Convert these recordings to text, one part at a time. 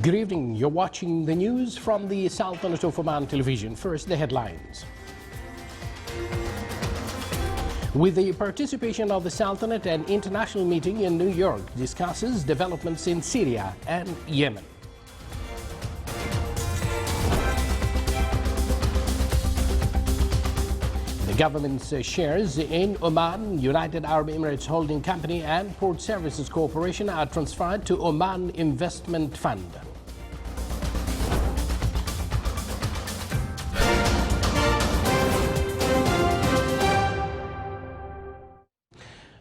Good evening. You're watching the news from the Sultanate of Oman television. First, the headlines. With the participation of the Sultanate, an international meeting in New York discusses developments in Syria and Yemen. The government's shares in Oman, United Arab Emirates Holding Company and Port Services Corporation are transferred to Oman Investment Fund.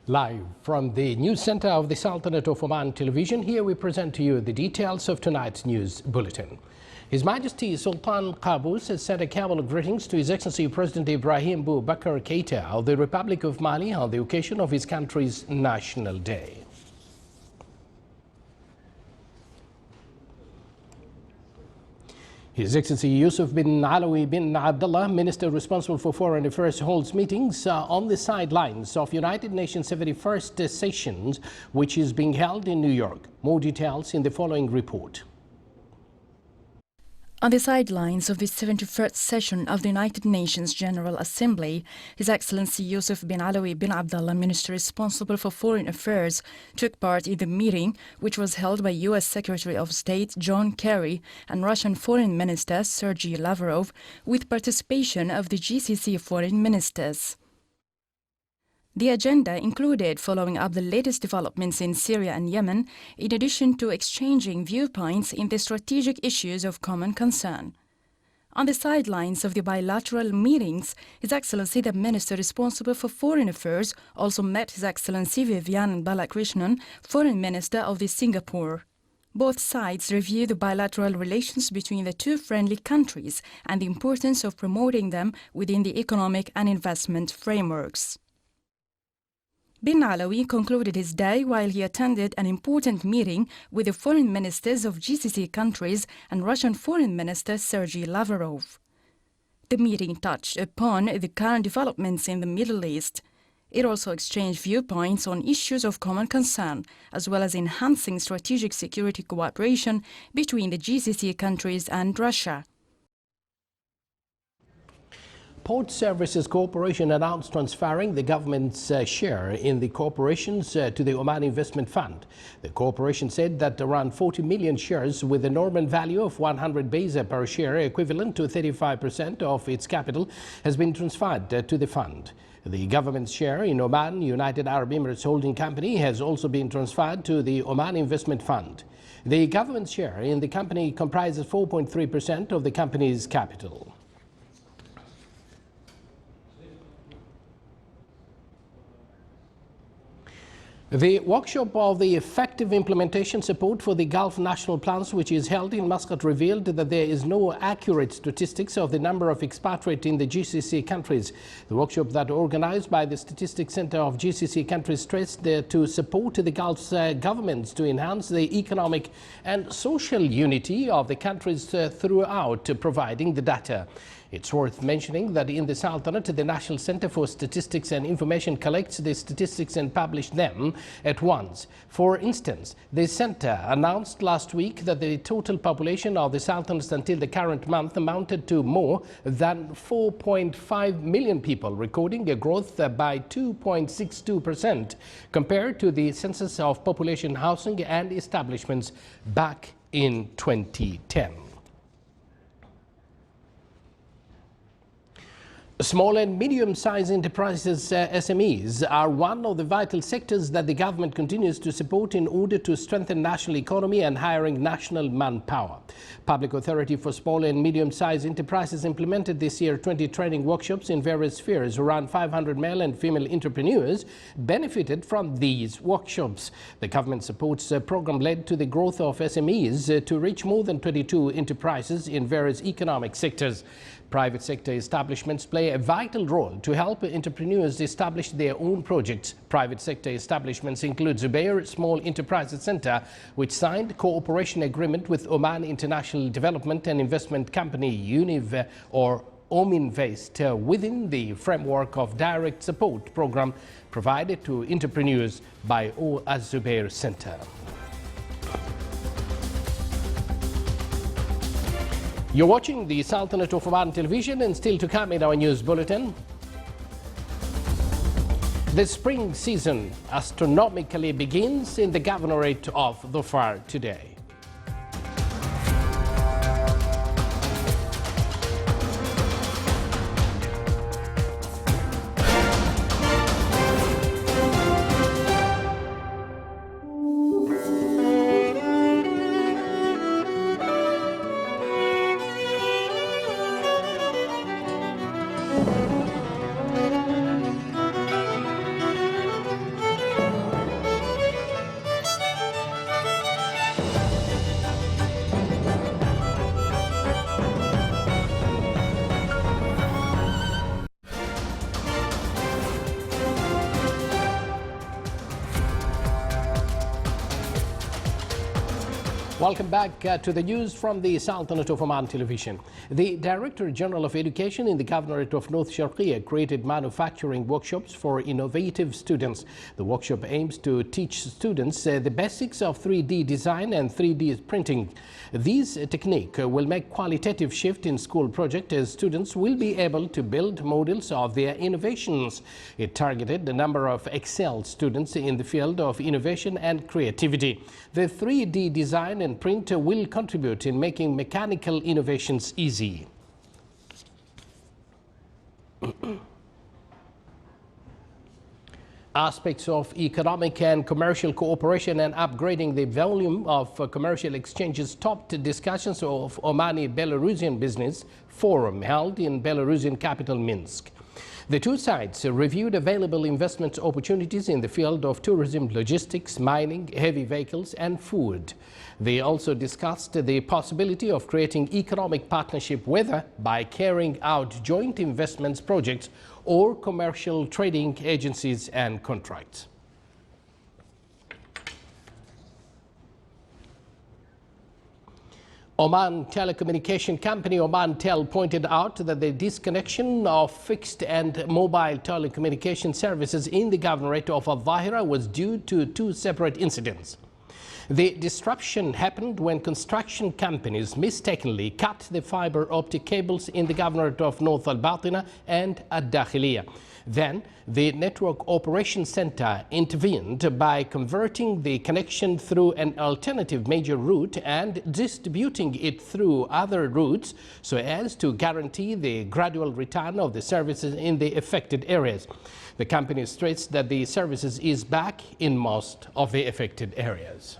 Live from the news center of the Sultanate of Oman television, here we present to you the details of tonight's news bulletin. His Majesty Sultan Qaboos has sent a cabal of greetings to His Excellency President Ibrahim Boubacar Keita of the Republic of Mali on the occasion of his country's National Day. His Excellency Yusuf bin Alawi bin Abdullah, Minister responsible for Foreign Affairs, holds meetings on the sidelines of United Nations 71st sessions, which is being held in New York. More details in the following report. On the sidelines of the 71st session of the United Nations General Assembly, His Excellency Yusuf bin Alawi bin Abdullah, Minister responsible for Foreign Affairs, took part in the meeting, which was held by U.S. Secretary of State John Kerry and Russian Foreign Minister Sergei Lavrov, with participation of the GCC foreign ministers. The agenda included following up the latest developments in Syria and Yemen, in addition to exchanging viewpoints in the strategic issues of common concern. On the sidelines of the bilateral meetings, His Excellency the Minister responsible for Foreign Affairs also met His Excellency Vivian Balakrishnan, Foreign Minister of Singapore. Both sides reviewed the bilateral relations between the two friendly countries and the importance of promoting them within the economic and investment frameworks. Bin Alawi concluded his day while he attended an important meeting with the foreign ministers of GCC countries and Russian Foreign Minister Sergei Lavrov. The meeting touched upon the current developments in the Middle East. It also exchanged viewpoints on issues of common concern, as well as enhancing strategic security cooperation between the GCC countries and Russia. Port Services Corporation announced transferring the government's share in the corporations to the Oman Investment Fund. The corporation said that around 40 million shares with a normal value of 100 paisa per share, equivalent to 35% of its capital, has been transferred to the fund. The government's share in Oman, United Arab Emirates Holding Company, has also been transferred to the Oman Investment Fund. The government's share in the company comprises 4.3% of the company's capital. The workshop of the effective implementation support for the Gulf national plans, which is held in Muscat, revealed that there is no accurate statistics of the number of expatriates in the GCC countries. The workshop that organized by the Statistics Center of GCC countries stressed to support the Gulf's governments to enhance the economic and social unity of the countries throughout providing the data. It's worth mentioning that in the Sultanate, the National Center for Statistics and Information collects the statistics and publishes them at once. For instance, the center announced last week that the total population of the Sultanate until the current month amounted to more than 4.5 million people, recording a growth by 2.62% compared to the census of population, housing and establishments back in 2010. Small and medium-sized enterprises, SMEs, are one of the vital sectors that the government continues to support in order to strengthen national economy and hiring national manpower. Public Authority for Small and Medium-Sized Enterprises implemented this year 20 training workshops in various spheres. Around 500 male and female entrepreneurs benefited from these workshops. The government supports program led to the growth of SMEs to reach more than 22 enterprises in various economic sectors. Private sector establishments play a vital role to help entrepreneurs establish their own projects. Private sector establishments include Zubair Small Enterprises Center, which signed cooperation agreement with Oman International Development and Investment Company, UNIV or Ominvest, within the framework of direct support program provided to entrepreneurs by Az Zubair Center. You're watching the Sultanate of Oman television, and still to come in our news bulletin. The spring season astronomically begins in the governorate of Dhofar today. Welcome back to the news from the Sultanate of Oman television. The Director General of Education in the Governorate of North Sharqiya created manufacturing workshops for innovative students. The workshop aims to teach students the basics of 3D design and 3D printing. This technique will make qualitative shift in school project as students will be able to build models of their innovations. It targeted the number of excelled students in the field of innovation and creativity. The 3D design and print will contribute in making mechanical innovations easy. Aspects of economic and commercial cooperation and upgrading the volume of commercial exchanges topped discussions of Omani-Belarusian Business Forum held in Belarusian capital Minsk. The two sides reviewed available investment opportunities in the field of tourism, logistics, mining, heavy vehicles and food. They also discussed the possibility of creating economic partnership, whether by carrying out joint investments projects or commercial trading agencies and contracts. Oman telecommunication company Omantel pointed out that the disconnection of fixed and mobile telecommunication services in the governorate of Al-Dhahira was due to two separate incidents. The disruption happened when construction companies mistakenly cut the fiber optic cables in the governorate of North Al-Batina and Ad-Dakhiliya. Then the Network Operations Center intervened by converting the connection through an alternative major route and distributing it through other routes so as to guarantee the gradual return of the services in the affected areas. The company states that the services is back in most of the affected areas.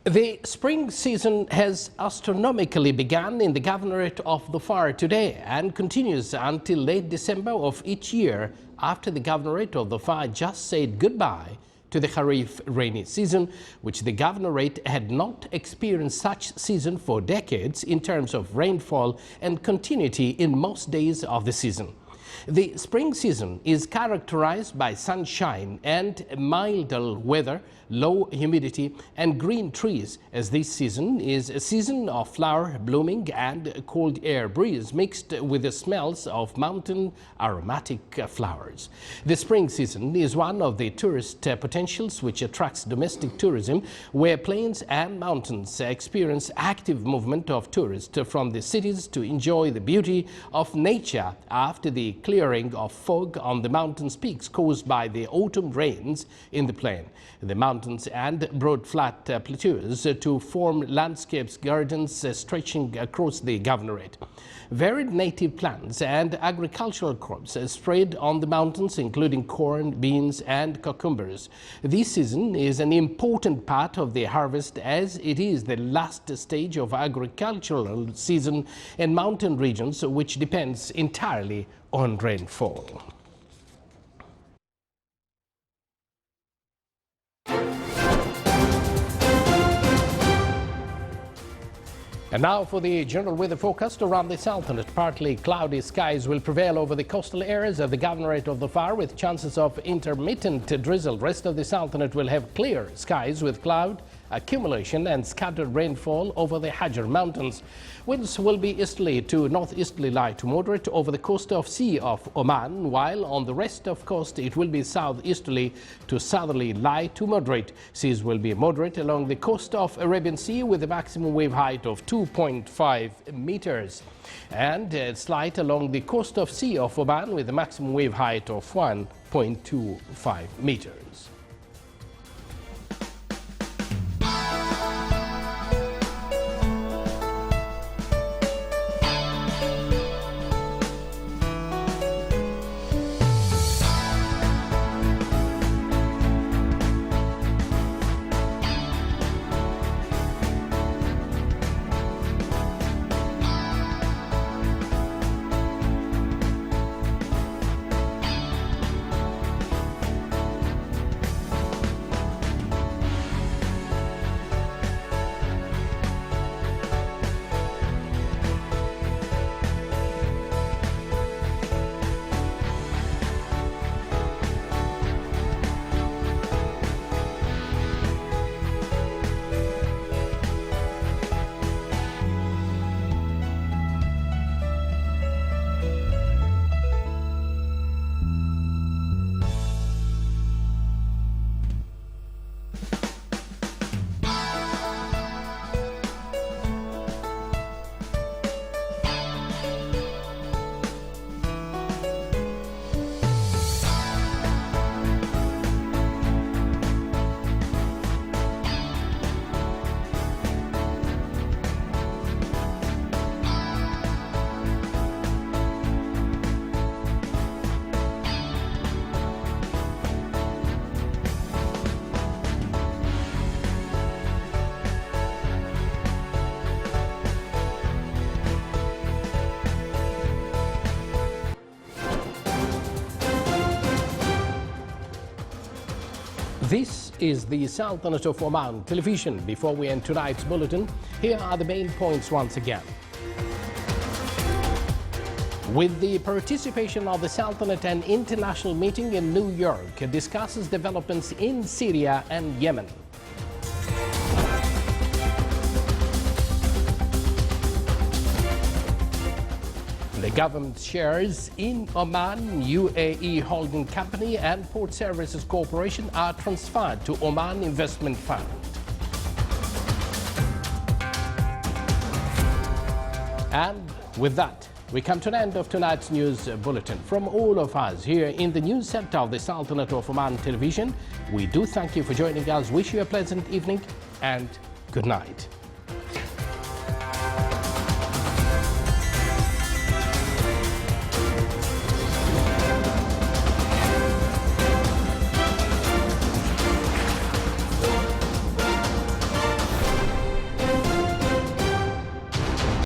The spring season has astronomically begun in the governorate of Dhofar today and continues until late December of each year, after the governorate of Dhofar just said goodbye to the Kharif rainy season, which the governorate had not experienced such season for decades in terms of rainfall and continuity in most days of the season. The spring season is characterized by sunshine and milder weather, low humidity and green trees, as this season is a season of flower blooming and cold air breeze mixed with the smells of mountain aromatic flowers. The spring season is one of the tourist potentials which attracts domestic tourism, where plains and mountains experience active movement of tourists from the cities to enjoy the beauty of nature after the clearing of fog on the mountain's peaks caused by the autumn rains in the plain. The mountains and broad flat plateaus to form landscapes, gardens stretching across the governorate. Varied native plants and agricultural crops spread on the mountains, including corn, beans and cucumbers. This season is an important part of the harvest, as it is the last stage of agricultural season in mountain regions, which depends entirely on rainfall. And now for the general weather forecast around the Sultanate. Partly cloudy skies will prevail over the coastal areas of the governorate of Dhofar, with chances of intermittent drizzle. Rest of the Sultanate will have clear skies with cloud accumulation and scattered rainfall over the Hajar Mountains. Winds will be easterly to northeasterly light to moderate over the coast of Sea of Oman, while on the rest of coast it will be southeasterly to southerly light to moderate. Seas will be moderate along the coast of Arabian Sea with a maximum wave height of 2.5 meters. And slight along the coast of Sea of Oman with a maximum wave height of 1.25 meters. This is the Sultanate of Oman television. Before we end tonight's bulletin, here are the main points once again. With the participation of the Sultanate, an international meeting in New York discusses developments in Syria and Yemen. The government shares in Oman UAE Holding Company and Port Services Corporation are transferred to Oman Investment Fund. And with that, we come to an end of tonight's news bulletin. From all of us here in the news center of the Sultanate of Oman television, we do thank you for joining us, wish you a pleasant evening and good night.